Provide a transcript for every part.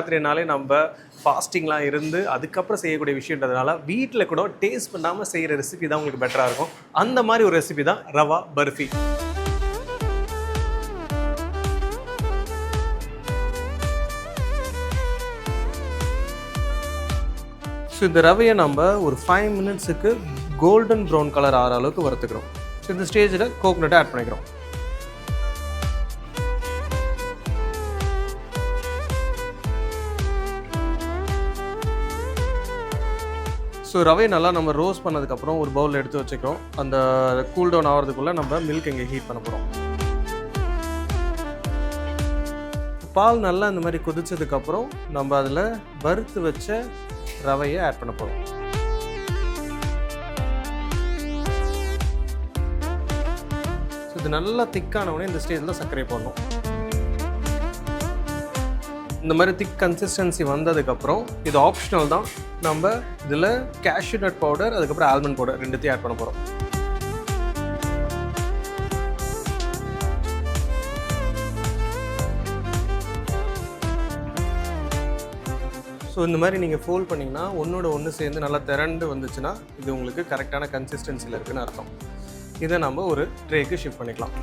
நவராத்திரினாலே நம்ம ஃபாஸ்டிங்லாம் இருந்து அதுக்கப்புறம் செய்யக்கூடிய விஷயன்றதுனால வீட்டில் கூட டேஸ்ட் பண்ணாமல் செய்கிற ரெசிபி தான் உங்களுக்கு பெட்டராக இருக்கும். அந்த மாதிரி ஒரு ரெசிபி தான் ரவா பர்ஃபி. ஸோ இந்த ரவையை நம்ம ஒரு 5 மினிட்ஸுக்கு கோல்டன் ப்ரௌன் கலர் ஆகிற அளவுக்கு வறுத்துக்கிறோம். ஸோ இந்த ஸ்டேஜில் கோகோனட்டை ஆட் பண்ணிக்கிறோம். ஸோ ரவை நல்லா நம்ம ரோஸ்ட் பண்ணதுக்கப்புறம் ஒரு பவுலில் எடுத்து வச்சுக்கிறோம். அந்த கூல் டவுன் ஆகிறதுக்குள்ளே நம்ம மில்க் இங்கே ஹீட் பண்ண போகிறோம். பால் நல்லா இந்த மாதிரி கொதிச்சதுக்கப்புறம் நம்ம அதில் வறுத்து வச்ச ரவையை ஆட் பண்ண போகிறோம். ஸோ இது நல்லா திக்கானவுடனே இந்த ஸ்டேஜில் சர்க்கரை போடணும். இந்த மாதிரி திக் கன்சிஸ்டன்சி வந்ததுக்கப்புறம் இது ஆப்ஷனல் தான். நம்ம இதில் கேஷ்யூ நட் பவுடர் அதுக்கப்புறம் ஆல்மண்ட் பவுடர் ரெண்டுத்தையும் ஆட் பண்ண போகிறோம். ஸோ இந்த மாதிரி நீங்கள் ஃபோல்ட் பண்ணிங்கன்னா ஒன்றோட ஒன்று சேர்ந்து நல்லா திரண்டு வந்துச்சுன்னா இது உங்களுக்கு கரெக்டான கன்சிஸ்டன்சியில் இருக்குதுன்னு அர்த்தம். இதை நம்ம ஒரு ட்ரேக்கு ஷிஃப்ட் பண்ணிக்கலாம்.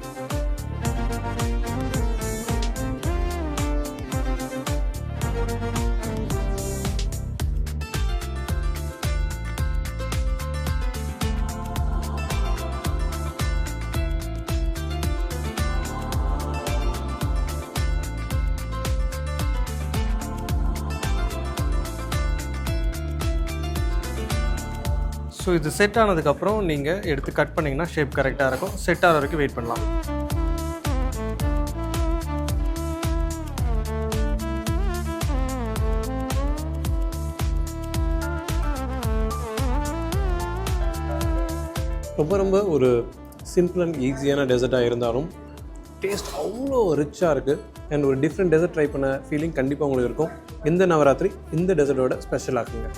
ஸோ இது செட் ஆனதுக்கப்புறம் நீங்கள் எடுத்து கட் பண்ணிங்கன்னா ஷேப் கரெக்டாக இருக்கும். செட் ஆகிற வரைக்கும் வெயிட் பண்ணலாம். ரொம்ப ஒரு சிம்பிள் அண்ட் ஈஸியான டெசர்ட்டாக இருந்தாலும் டேஸ்ட் அவ்வளோ ரிச்சாக இருக்குது. அண்ட் ஒரு டிஃப்ரெண்ட் டெசர்ட் ட்ரை பண்ண ஃபீலிங் கண்டிப்பாக உங்களுக்கு இருக்கும். இந்த நவராத்திரி இந்த டெசர்ட்டோட ஸ்பெஷல் ஆக்குங்க.